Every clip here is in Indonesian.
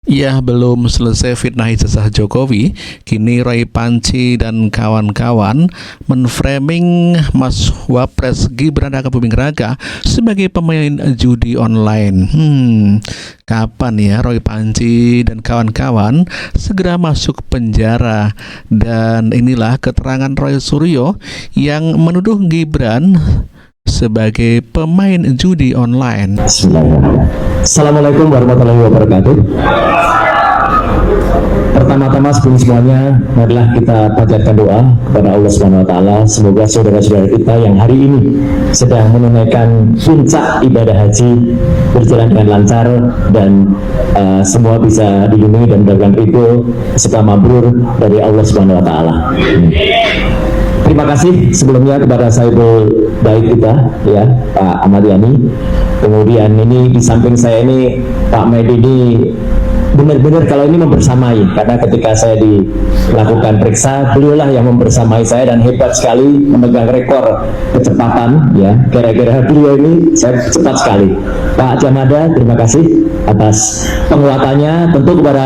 Ya, belum selesai fitnah ijazah Jokowi, kini Roy Panci dan kawan-kawan menframing Mas Wapres Gibran Rakabuming Raka sebagai pemain judi online. Kapan ya Roy Panci dan kawan-kawan segera masuk penjara? Dan inilah keterangan Roy Suryo yang menuduh Gibran sebagai pemain judi online. Assalamualaikum warahmatullahi wabarakatuh. Pertama-tama sebelum semuanya, marilah kita panjatkan doa kepada Allah Subhanahu wa taala. Semoga saudara-saudara kita yang hari ini sedang menunaikan puncak ibadah haji berjalan dengan lancar dan semua bisa dilindungi dan mendapatkan ridho serta mabrur dari Allah Subhanahu wa taala. Terima kasih sebelumnya kepada Saibul Baik kita, ya, Pak Ahmad Yani. Kemudian ini di samping saya ini Pak Medi ini benar-benar kalau ini membersamai, karena ketika saya dilakukan periksa, beliaulah yang membersamai saya dan hebat sekali memegang rekor kecepatan, ya. Kira-kira beliau ini saya cepat sekali. Pak Jamada, terima kasih atas penguatannya. Tentu kepada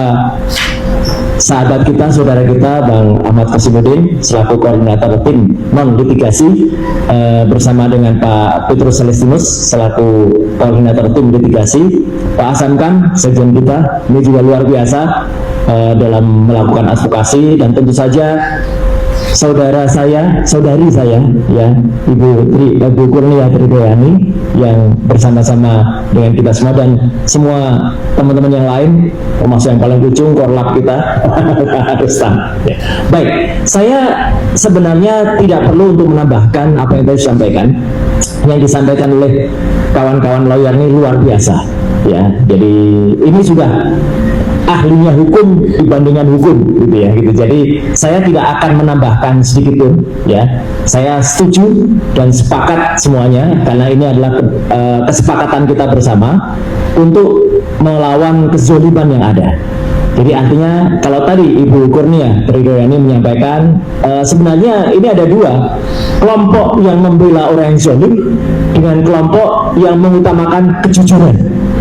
sahabat kita, saudara kita, Bang Ahmad Kasimuddin selaku koordinator tim non litigasi bersama dengan Pak Petrus Celestinus selaku koordinator tim litigasi, Pak Hasan Khan sekjen kita, ini juga luar biasa dalam melakukan advokasi, dan tentu saja saudara saya, saudari saya, ya, Ibu Kurnia Tridoyani yang bersama-sama dengan kita semua dan semua teman-teman yang lain, termasuk yang paling ujung korlap kita. Baik, saya sebenarnya tidak perlu untuk menambahkan apa yang tadi disampaikan. Yang disampaikan oleh kawan-kawan lawyer ini luar biasa, ya. Jadi ini sudah ahlinya hukum dibandingkan hukum, gitu ya, gitu. Jadi saya tidak akan menambahkan sedikit pun, ya. Saya setuju dan sepakat semuanya karena ini adalah kesepakatan kita bersama untuk melawan kezoliman yang ada. Jadi artinya kalau tadi Ibu Kurnia Tridoyani menyampaikan sebenarnya ini ada dua kelompok yang membela orang yang zolim dengan kelompok yang mengutamakan kejujuran.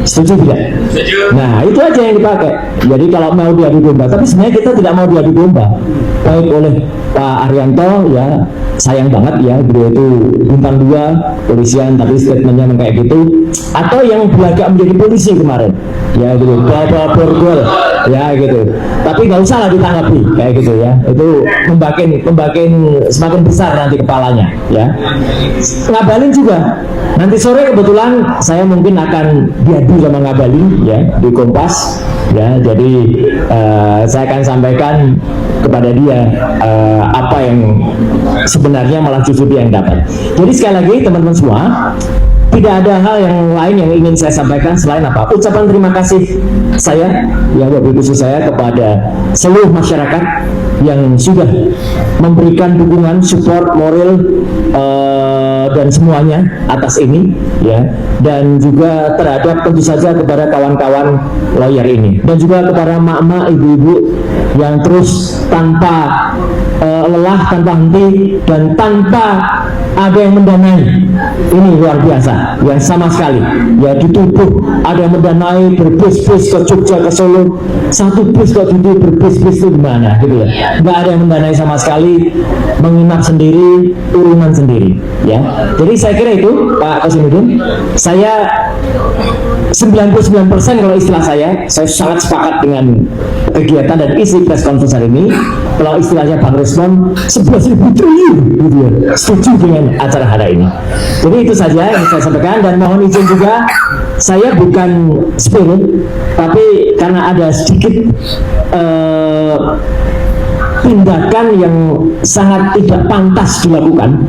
Setuju tidak? Setuju. Nah, itu aja yang dipakai. Jadi kalau mau diadu domba, tapi sebenarnya kita tidak mau diadu domba. Baik oleh Pak Arianto, ya, sayang banget ya, beliau itu bintang 2 polisian tapi statementnya kayak gitu, atau yang belagak menjadi polisi kemarin, ya gitu, bawa borgol, ya gitu. Tapi nggak usah lah ditanggapi kayak gitu, ya. Itu membakin semakin besar nanti kepalanya, ya. Ngabalin juga. Nanti sore kebetulan saya mungkin akan diadu sama Ngabalin, ya, di Kompas, ya. Jadi saya akan sampaikan kepada dia apa yang sebenarnya malah justru dia yang dapat. Jadi sekali lagi teman-teman semua, tidak ada hal yang lain yang ingin saya sampaikan selain apa? Ucapan terima kasih saya, yang wabil khusus saya kepada seluruh masyarakat yang sudah memberikan dukungan, support, moral, dan semuanya atas ini, ya, dan juga terhadap tentu saja kepada kawan-kawan lawyer ini, dan juga kepada mak-mak, ibu-ibu yang terus tanpa lelah, tanpa henti, dan tanpa ada yang mendanai. Ini luar biasa, ya, sama sekali, ya, dituduh ada yang mendanai berbis-bis ke Jogja, ke Solo, satu bis kok dituduh berbis-bis itu gimana, gitu ya. Nggak ada yang mendanai sama sekali, menginap sendiri, turunan sendiri, ya. Jadi saya kira itu Pak Kasimuddin, saya 99% kalau istilah saya sangat sepakat dengan kegiatan dan isi press conference hari ini. Kalau istilahnya Bang Resmon 11.000 triliun, gitu ya, setuju dengan acara hari ini. Jadi itu saja yang saya sampaikan, dan mohon izin juga, saya bukan spill, tapi karena ada sedikit tindakan yang sangat tidak pantas dilakukan,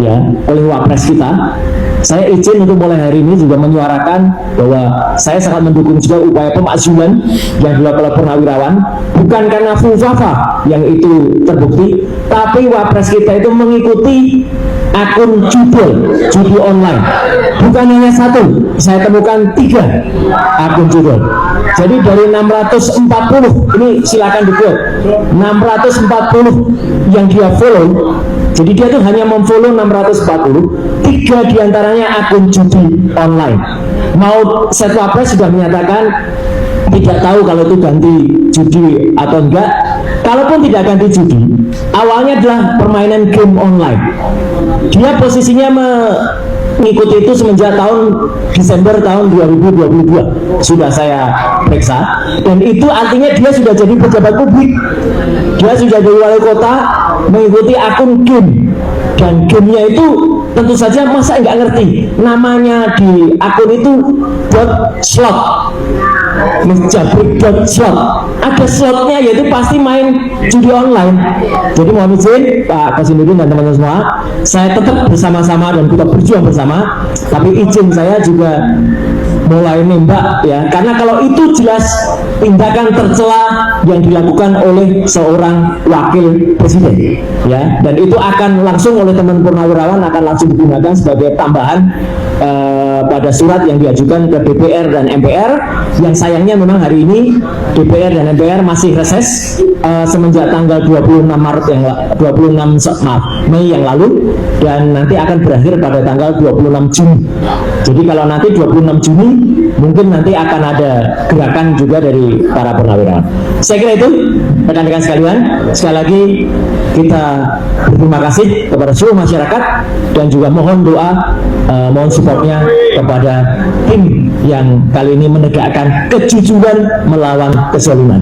ya, oleh Wapres kita. Saya izin untuk mulai hari ini juga menyuarakan bahwa saya sangat mendukung juga upaya pemakzulan yang dilakukan oleh Purnawirawan, bukan karena fufafa yang itu terbukti, tapi Wapres kita itu mengikuti akun judi online. Bukan hanya satu, saya temukan 3 akun judul. Jadi dari 640, ini silakan di-quote, 640 yang dia follow. Jadi dia tuh hanya memfollow 640, 3 diantaranya akun judi online. Mau Set Wapres sudah menyatakan tidak tahu kalau itu ganti judi atau enggak. Kalaupun tidak ganti judi, awalnya adalah permainan game online. Dia posisinya mengikuti itu semenjak tahun Desember tahun 2022 sudah saya periksa, dan itu artinya dia sudah jadi pejabat publik, dia sudah jadi wali kota, mengikuti akun game, dan gamenya itu tentu saja masa nggak ngerti namanya di akun itu .slot, menjabrik.slot, ada slotnya, yaitu pasti main judi online. Jadi mohon izin Pak Kosinudin dan teman-teman semua, saya tetap bersama-sama dan kita berjuang bersama, tapi izin saya juga mulai nembak ya, karena kalau itu jelas tindakan tercela yang dilakukan oleh seorang wakil presiden ya, dan itu akan langsung oleh teman purnawirawan akan langsung digunakan sebagai tambahan pada surat yang diajukan ke DPR dan MPR, yang sayangnya memang hari ini DPR dan MPR masih reses semenjak tanggal 26 Mei yang lalu, dan nanti akan berakhir pada tanggal 26 Juni. Jadi kalau nanti 26 Juni mungkin nanti akan ada gerakan juga dari para purnawirawan. Saya kira itu rekan-rekan sekalian. Sekali lagi kita berterima kasih kepada seluruh masyarakat dan juga mohon doa, mohon supportnya kepada tim yang kali ini menegakkan kejujuran melawan kezaliman.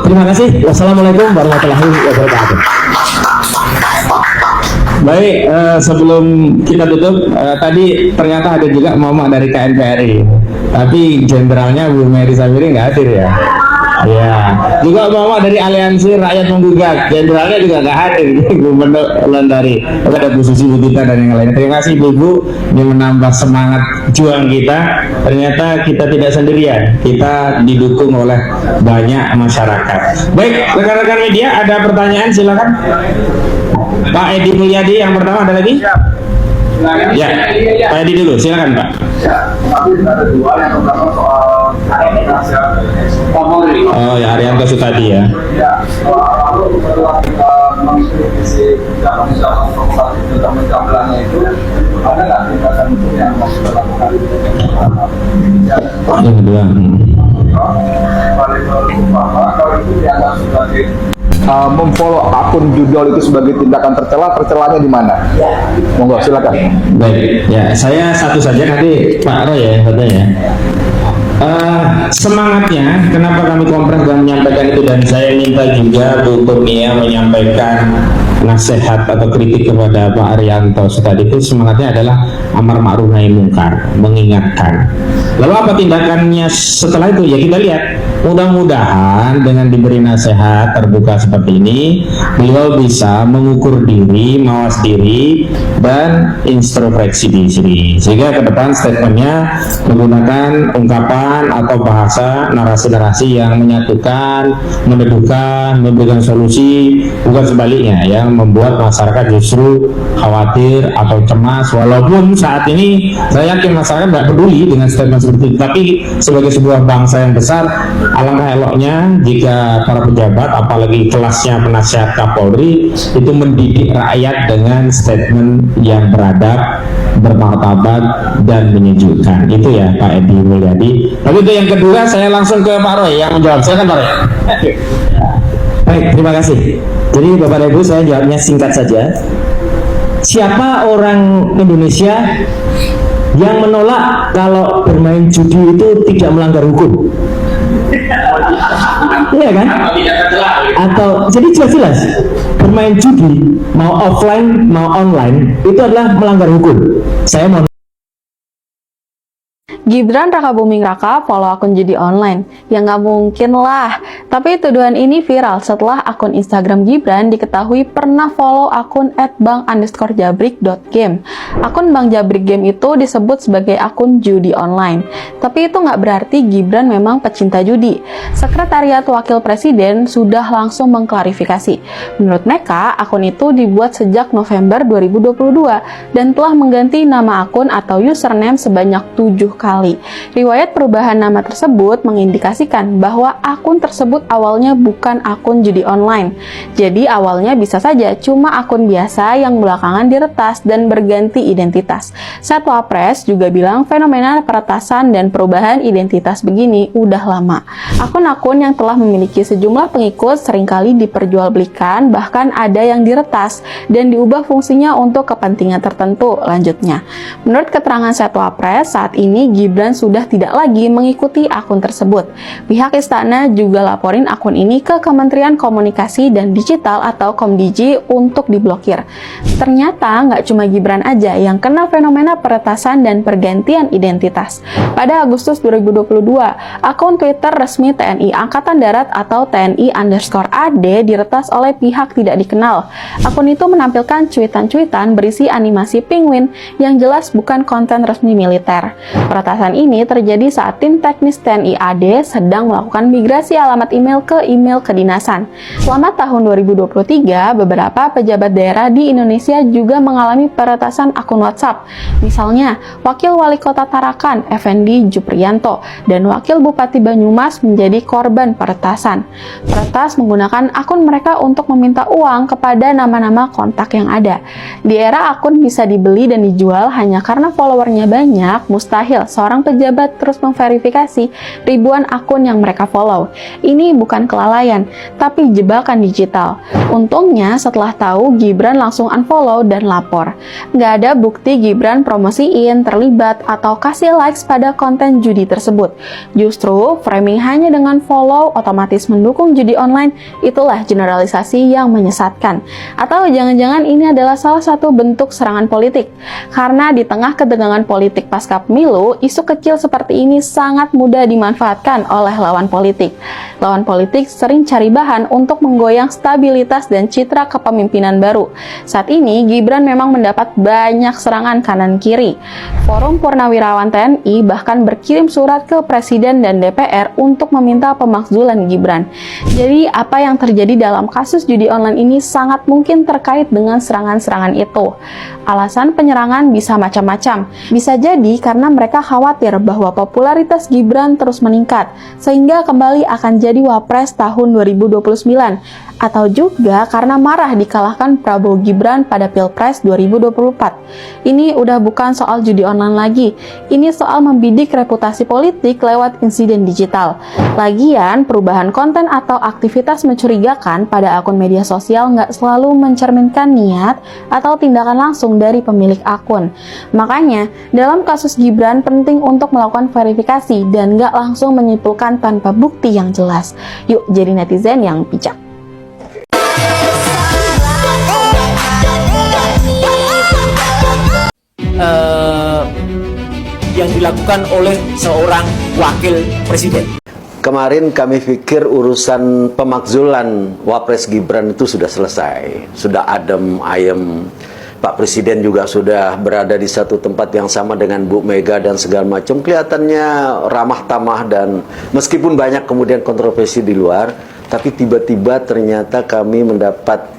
Terima kasih. Wassalamualaikum warahmatullahi wabarakatuh. Baik, sebelum kita tutup, tadi ternyata ada juga mama dari KNPRI, tapi jenderalnya Bu Mary Sabiri nggak hadir ya. Ya, juga mama dari Aliansi Rakyat Menggugat, jenderalnya juga nggak hadir, Gubernur Wulandari. Ada Bu Susi Budita dan yang lainnya. Terima kasih Ibu, ini menambah semangat juang kita. Ternyata kita tidak sendirian, kita didukung oleh banyak masyarakat. Baik, rekan-rekan media, ada pertanyaan silakan. Pak Edi Mulyadi yang pertama, ada lagi? Ya, Pak Edi dulu, silakan Pak. Oh ya, Arianto Sutadi ya. Yang kedua. Memfollow akun judol itu sebagai tindakan tercela, tercelanya di mana? Monggo silakan. Baik, ya saya satu saja, nanti Pak Roy ya katanya. Semangatnya, kenapa kami kompres dan menyampaikan itu, dan saya minta juga Bu Kurnia menyampaikan nasihat atau kritik kepada Pak Arianto tadi, itu semangatnya adalah amar ma'ruf nahi mungkar, mengingatkan. Lalu apa tindakannya setelah itu? Ya kita lihat, mudah-mudahan dengan diberi nasihat terbuka seperti ini, beliau bisa mengukur diri, mawas diri, dan introspeksi diri, sehingga ke depan statementnya menggunakan ungkapan atau bahasa narasi-narasi yang menyatukan, meneduhkan, memberikan solusi, bukan sebaliknya yang membuat masyarakat justru khawatir atau cemas. Walaupun saat ini saya yakin masyarakat nggak peduli dengan statement seperti itu, tapi sebagai sebuah bangsa yang besar, alangkah eloknya jika para pejabat, apalagi kelasnya penasihat Kapolri, itu mendidik rakyat dengan statement yang beradab, bermartabat, dan menyejukkan. Itu ya Pak Edi Mulyadi. Tapi itu yang kedua, saya langsung ke Pak Roy yang menjawab. Silakan Pak Roy. Baik, terima kasih. Jadi Bapak dan Ibu, saya jawabnya singkat saja. Siapa orang Indonesia yang menolak kalau bermain judi itu tidak melanggar hukum? Iya kan? Atau jadi jelas-jelas bermain judi mau offline mau online itu adalah melanggar hukum. Saya mau Gibran Raka Buming Raka follow akun judi online. Ya nggak mungkin lah. Tapi tuduhan ini viral setelah akun Instagram Gibran diketahui pernah follow akun @bang_jabrik.game. Akun Bang Jabrik Game itu disebut sebagai akun judi online. Tapi itu nggak berarti Gibran memang pecinta judi. Sekretariat Wakil Presiden sudah langsung mengklarifikasi. Menurut mereka, akun itu dibuat sejak November 2022 dan telah mengganti nama akun atau username sebanyak 7 kali. Riwayat perubahan nama tersebut mengindikasikan bahwa akun tersebut awalnya bukan akun judi online. Jadi awalnya bisa saja cuma akun biasa yang belakangan diretas dan berganti identitas. Satwapres juga bilang fenomena peretasan dan perubahan identitas begini udah lama. Akun-akun yang telah memiliki sejumlah pengikut seringkali diperjualbelikan, bahkan ada yang diretas dan diubah fungsinya untuk kepentingan tertentu. Lanjutnya, menurut keterangan Satwapres, saat ini Gibran sudah tidak lagi mengikuti akun tersebut. Pihak istana juga laporin akun ini ke Kementerian Komunikasi dan Digital atau Komdigi untuk diblokir. Ternyata nggak cuma Gibran aja yang kena fenomena peretasan dan pergantian identitas. Pada Agustus 2022, akun Twitter resmi TNI Angkatan Darat atau TNI_AD diretas oleh pihak tidak dikenal. Akun itu menampilkan cuitan-cuitan berisi animasi penguin yang jelas bukan konten resmi militer. Peretasan ini terjadi saat tim teknis TNI AD sedang melakukan migrasi alamat email ke email kedinasan. Selama tahun 2023, beberapa pejabat daerah di Indonesia juga mengalami peretasan akun WhatsApp. Misalnya, Wakil Wali Kota Tarakan, Effendi Juprianto, dan Wakil Bupati Banyumas menjadi korban peretasan. Peretas menggunakan akun mereka untuk meminta uang kepada nama-nama kontak yang ada. Di era akun bisa dibeli dan dijual hanya karena followernya banyak, mustahil seorang pejabat terus memverifikasi ribuan akun yang mereka follow. Ini bukan kelalaian, tapi jebakan digital. Untungnya setelah tahu, Gibran langsung unfollow dan lapor. Nggak ada bukti Gibran promosiin, terlibat, atau kasih likes pada konten judi tersebut. Justru, framing hanya dengan follow otomatis mendukung judi online, itulah generalisasi yang menyesatkan. Atau jangan-jangan ini adalah salah satu bentuk serangan politik. Karena di tengah ketegangan politik pasca pemilu, isu kecil seperti ini sangat mudah dimanfaatkan oleh lawan politik. Lawan politik sering cari bahan untuk menggoyang stabilitas dan citra kepemimpinan baru. Saat ini, Gibran memang mendapat banyak serangan kanan-kiri. Forum Purnawirawan TNI bahkan berkirim surat ke Presiden dan DPR untuk meminta pemakzulan Gibran. Jadi, apa yang terjadi dalam kasus judi online ini sangat mungkin terkait dengan serangan-serangan itu. Alasan penyerangan bisa macam-macam. Bisa jadi karena mereka khawatir bahwa popularitas Gibran terus meningkat, sehingga kembali akan jadi Wapres tahun 2029. Atau juga karena marah dikalahkan Prabowo Gibran pada Pilpres 2024. Ini udah bukan soal judi online lagi, ini soal membidik reputasi politik lewat insiden digital. Lagian, perubahan konten atau aktivitas mencurigakan pada akun media sosial nggak selalu mencerminkan niat atau tindakan langsung dari pemilik akun. Makanya, dalam kasus Gibran penting untuk melakukan verifikasi dan nggak langsung menyimpulkan tanpa bukti yang jelas. Yuk jadi netizen yang bijak. Yang dilakukan oleh seorang wakil presiden. Kemarin kami pikir urusan pemakzulan Wapres Gibran itu sudah selesai, sudah adem ayem. Pak Presiden juga sudah berada di satu tempat yang sama dengan Bu Mega dan segala macam. Kelihatannya ramah tamah dan meskipun banyak kemudian kontroversi di luar, tapi tiba-tiba ternyata kami mendapat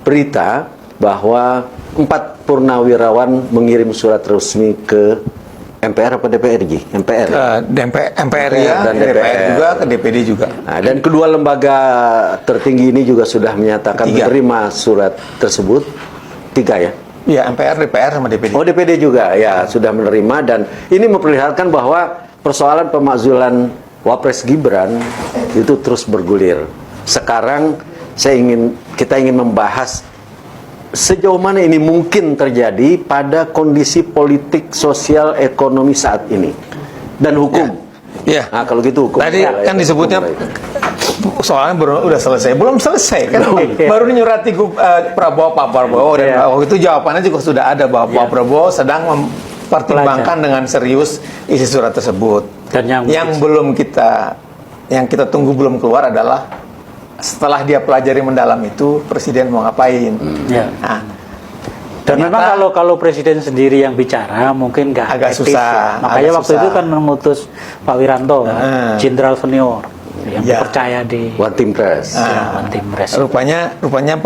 berita bahwa 4 purnawirawan mengirim surat resmi ke MPR apa DPRG? MPR. MPR ya, dan DPR juga, ke DPD juga. Nah, dan kedua lembaga tertinggi ini juga sudah menyatakan menerima surat tersebut. 3 ya? Ya, MPR, DPR sama DPD. Oh, DPD juga ya sudah menerima, dan ini memperlihatkan bahwa persoalan pemakzulan Wapres Gibran itu terus bergulir. Sekarang kita ingin membahas sejauh mana ini mungkin terjadi pada kondisi politik, sosial, ekonomi saat ini, dan hukum. Ya. Nah, kalau gitu hukum. Tadi kan disebutnya soalnya udah selesai, belum selesai kan? Baru nyurati Pak Prabowo dan waktu itu jawabannya juga sudah ada bahwa Pak Prabowo sedang mempertimbangkan dengan serius isi surat tersebut. Dan yang kita tunggu belum keluar adalah setelah dia pelajari mendalam itu Presiden mau ngapain. Ya. Nah, dan memang kalau Presiden sendiri yang bicara mungkin agak susah. Ya. Makanya agak waktu susah. itu kan memutus Pak Wiranto, Jenderal senior yang dipercaya di One Team Press. One Team Press. Rupanya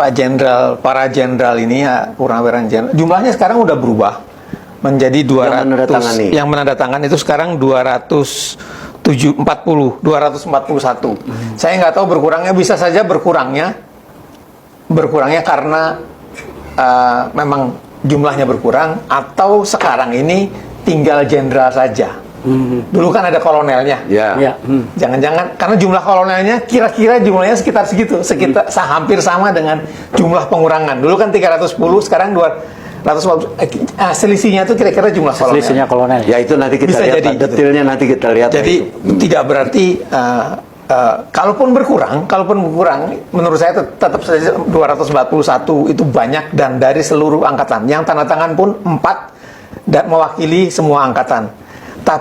para jenderal ini ya, purnawirawan jenderal, jumlahnya sekarang udah berubah. menjadi 200. menandatangani. Yang menandatangani itu sekarang 241. Saya nggak tahu berkurangnya, bisa saja berkurangnya karena memang jumlahnya berkurang, atau sekarang ini tinggal jenderal saja. Dulu kan ada kolonelnya. Ya. Jangan-jangan karena jumlah kolonelnya kira-kira jumlahnya sekitar segitu, hampir sama dengan jumlah pengurangan. Dulu kan 310, sekarang 250. Selisihnya itu kira-kira jumlah kolonel. Selisihnya kolonel. Ya itu nanti kita Bisa lihat, jadi, detailnya nanti kita lihat. Jadi tidak berarti kalaupun berkurang, menurut saya tetap saja 241 itu banyak, dan dari seluruh angkatan. Yang tanda tangan pun 4 dan mewakili semua angkatan.